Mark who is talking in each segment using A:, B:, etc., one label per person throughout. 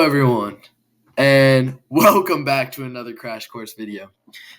A: everyone, and welcome back to another Crash Course video.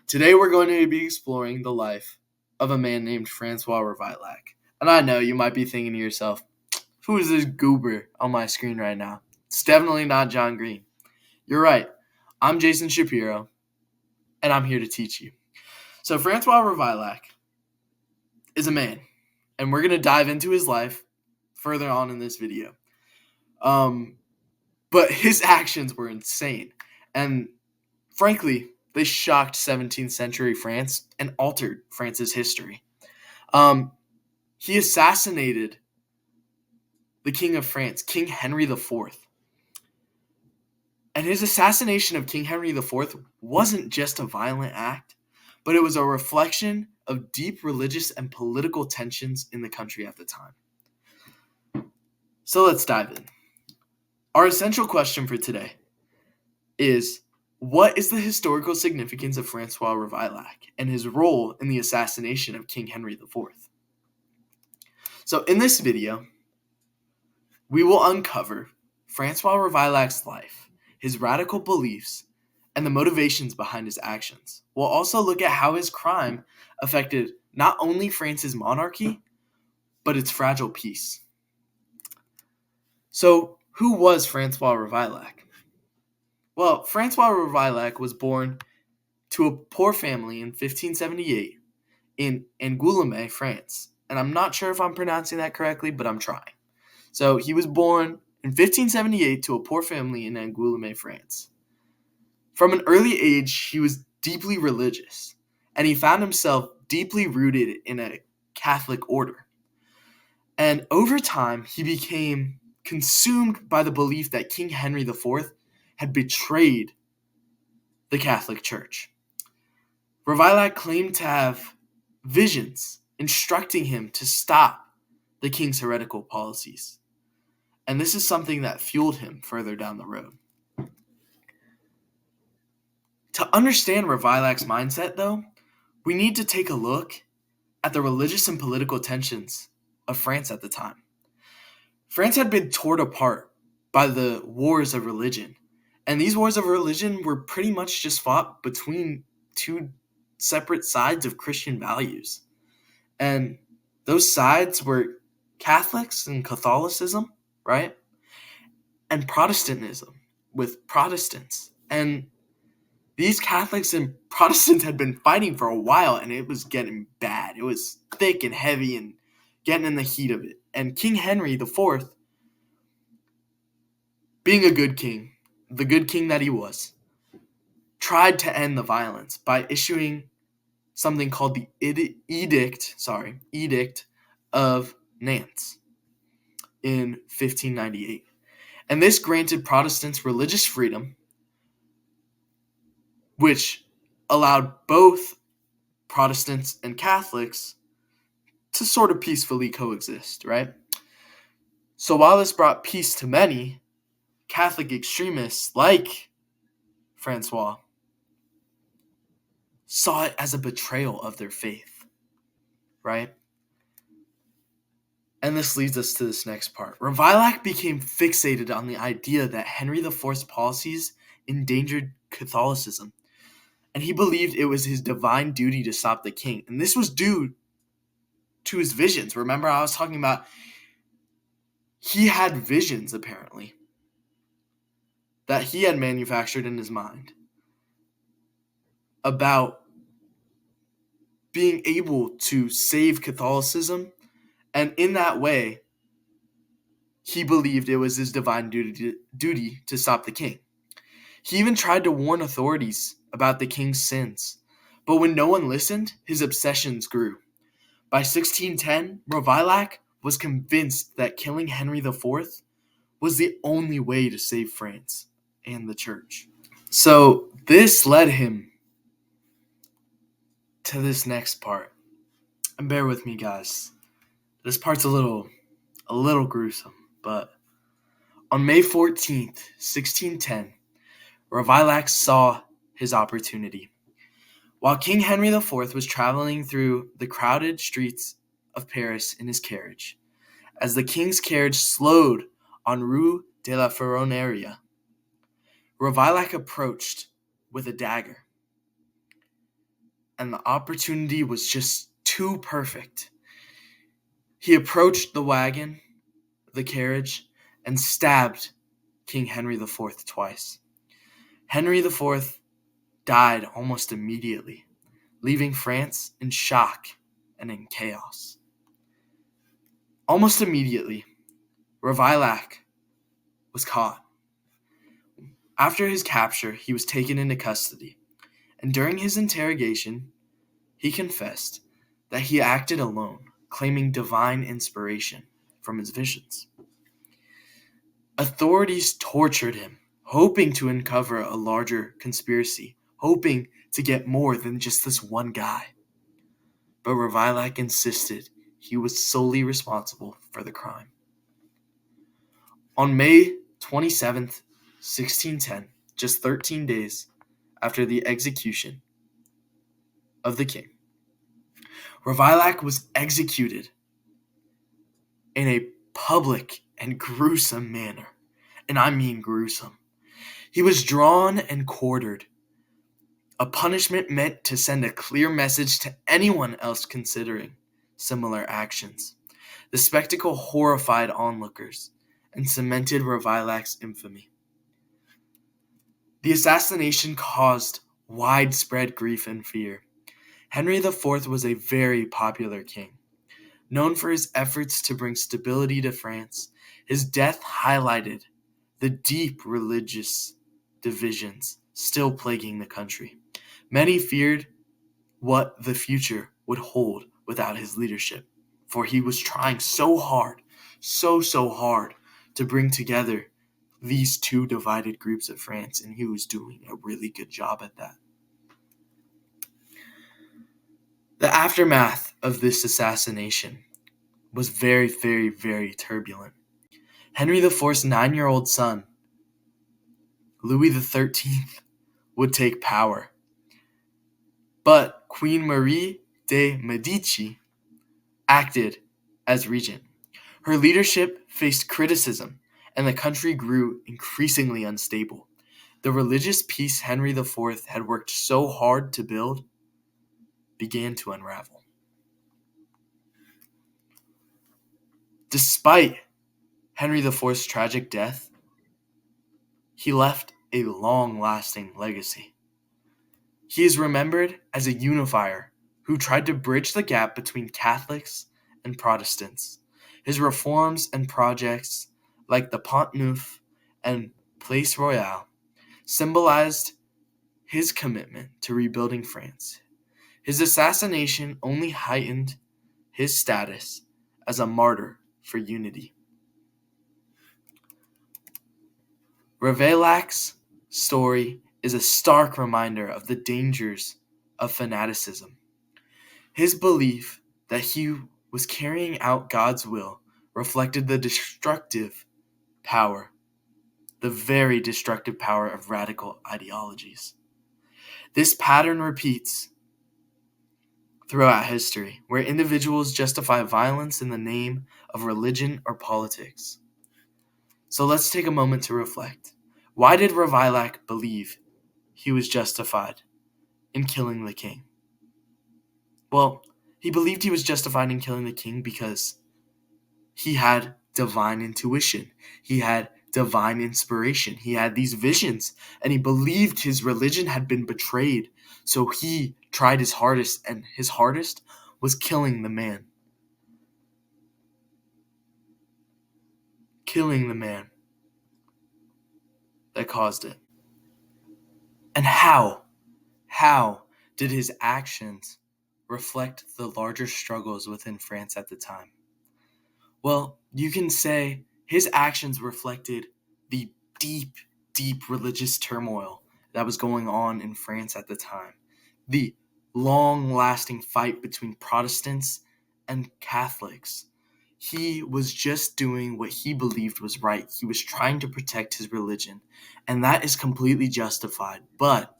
A: Today we're going to be exploring the life of a man named Francois Ravaillac. And I know you might be thinking to yourself, who is this goober on my screen right now? It's definitely not John Green. You're right, I'm Jason Shapiro, and I'm here to teach you. So Francois Ravaillac is a man, and we're going to dive into his life further on in this video. But his actions were insane, and frankly, they shocked 17th century France and altered France's history. He assassinated the King of France, King Henry IV. And his assassination of King Henry IV wasn't just a violent act, but it was a reflection of deep religious and political tensions in the country at the time. So let's dive in. Our essential question for today is, what is the historical significance of Francois Ravaillac and his role in the assassination of King Henry IV? So in this video, we will uncover Francois Ravaillac's life, his radical beliefs, and the motivations behind his actions. We'll also look at how his crime affected not only France's monarchy, but its fragile peace. So, who was Francois Ravaillac? Well, Francois Ravaillac was born to a poor family in 1578 in Angoulême, France. And I'm not sure if I'm pronouncing that correctly, but I'm trying. So he was born in 1578 to a poor family in Angoulême, France. From an early age, he was deeply religious, and he found himself deeply rooted in a Catholic order. And over time, he became consumed by the belief that King Henry IV had betrayed the Catholic Church. Ravaillac claimed to have visions instructing him to stop the king's heretical policies. And this is something that fueled him further down the road. To understand Ravaillac's mindset, though, we need to take a look at the religious and political tensions of France at the time. France had been torn apart by the wars of religion, and these wars of religion were pretty much just fought between two separate sides of Christian values. And those sides were Catholics and Catholicism, right? And Protestantism with Protestants. And these Catholics and Protestants had been fighting for a while, and it was getting bad. It was thick and heavy and getting in the heat of it. And King Henry IV, being a good king, the good king that he was, tried to end the violence by issuing something called the Edict of Nantes in 1598. And this granted Protestants religious freedom, which allowed both Protestants and Catholics to sort of peacefully coexist, right? So while this brought peace to many, Catholic extremists like Francois saw it as a betrayal of their faith, right? And this leads us to this next part. Ravaillac became fixated on the idea that Henry IV's policies endangered Catholicism, and he believed it was his divine duty to stop the king. And this was due to his visions. Remember, I was talking about he had visions, apparently, that he had manufactured in his mind about being able to save Catholicism, and in that way, he believed it was his divine duty to stop the king. He even tried to warn authorities about the king's sins, but when no one listened, his obsessions grew. By 1610, Ravaillac was convinced that killing Henry IV was the only way to save France and the church. So this led him to this next part. And bear with me, guys. This part's a little gruesome, but on May 14th, 1610, Ravaillac saw his opportunity. While King Henry IV was traveling through the crowded streets of Paris in his carriage, as the king's carriage slowed on Rue de la Ferronnerie, Ravaillac approached with a dagger, and the opportunity was just too perfect. He approached the carriage, and stabbed King Henry IV twice. Henry IV died almost immediately, leaving France in shock and in chaos. Almost immediately, Ravaillac was caught. After his capture, he was taken into custody, and during his interrogation, he confessed that he acted alone, claiming divine inspiration from his visions. Authorities tortured him, hoping to uncover a larger conspiracy, hoping to get more than just this one guy. But Ravaillac insisted he was solely responsible for the crime. On May 27th, 1610, just 13 days after the execution of the king, Ravaillac was executed in a public and gruesome manner. And I mean gruesome. He was drawn and quartered, a punishment meant to send a clear message to anyone else considering similar actions. The spectacle horrified onlookers and cemented Ravaillac's infamy. The assassination caused widespread grief and fear. Henry IV was a very popular king. Known for his efforts to bring stability to France, his death highlighted the deep religious divisions still plaguing the country. Many feared what the future would hold without his leadership, for he was trying so hard, so hard to bring together these two divided groups of France, and he was doing a really good job at that. The aftermath of this assassination was very, very, very turbulent. Henry IV's 9-year-old son, Louis XIII, would take power. But Queen Marie de' Medici acted as regent. Her leadership faced criticism, and the country grew increasingly unstable. The religious peace Henry IV had worked so hard to build began to unravel. Despite Henry IV's tragic death, he left a long-lasting legacy. He is remembered as a unifier who tried to bridge the gap between Catholics and Protestants. His reforms and projects, like the Pont Neuf and Place Royale, symbolized his commitment to rebuilding France. His assassination only heightened his status as a martyr for unity. Ravaillac's story is a stark reminder of the dangers of fanaticism. His belief that he was carrying out God's will reflected the very destructive power of radical ideologies. This pattern repeats throughout history, where individuals justify violence in the name of religion or politics. So let's take a moment to reflect. Why did Ravaillac believe he was justified in killing the king? Well, he believed he was justified in killing the king because he had divine intuition. He had divine inspiration. He had these visions, and he believed his religion had been betrayed. So he tried his hardest, and his hardest was killing the man. Killing the man that caused it. And how did his actions reflect the larger struggles within France at the time? Well, you can say his actions reflected the deep, deep religious turmoil that was going on in France at the time. The long-lasting fight between Protestants and Catholics. He was just doing what he believed was right. He was trying to protect his religion, and that is completely justified. But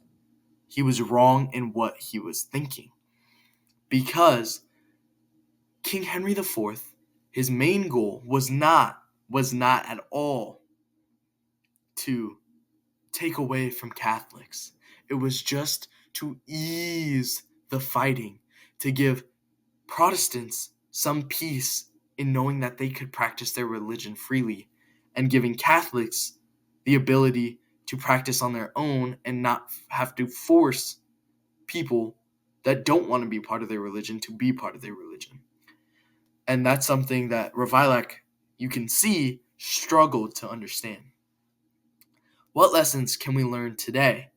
A: he was wrong in what he was thinking, because King Henry IV, his main goal was not at all to take away from Catholics. It was just to ease the fighting, to give Protestants some peace in knowing that they could practice their religion freely, and giving Catholics the ability to practice on their own and not have to force people that don't want to be part of their religion to be part of their religion. And that's something that Ravaillac, you can see, struggled to understand. What lessons can we learn today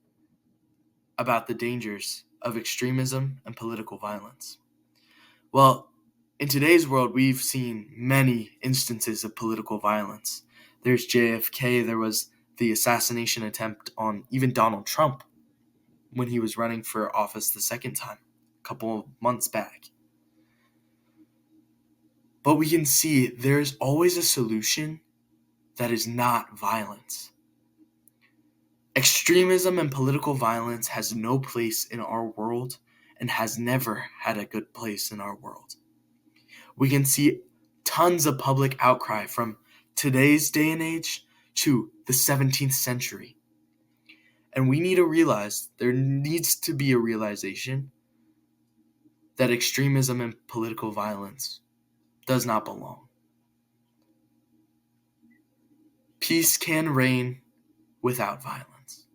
A: about the dangers of extremism and political violence? Well, in today's world, we've seen many instances of political violence. There's JFK, there was the assassination attempt on even Donald Trump when he was running for office the second time, a couple of months back. But we can see there's always a solution that is not violence. Extremism and political violence has no place in our world and has never had a good place in our world. We can see tons of public outcry from today's day and age to the 17th century. And we need to realize, there needs to be a realization that extremism and political violence does not belong. Peace can reign without violence.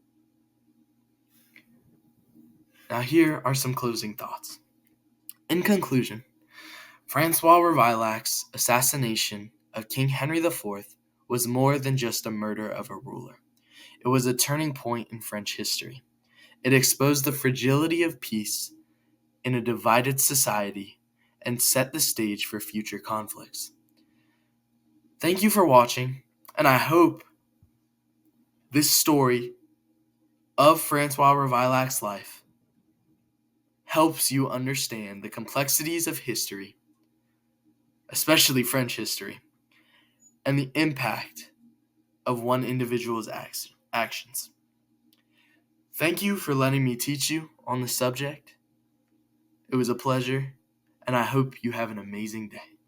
A: Now here are some closing thoughts. In conclusion, Francois Ravaillac assassination of King Henry IV was more than just a murder of a ruler. It was a turning point in French history. It exposed the fragility of peace in a divided society and set the stage for future conflicts. Thank you for watching, and I hope this story of Francois Ravaillac's life helps you understand the complexities of history, especially French history, and the impact of one individual's actions. Thank you for letting me teach you on the subject. It was a pleasure, and I hope you have an amazing day.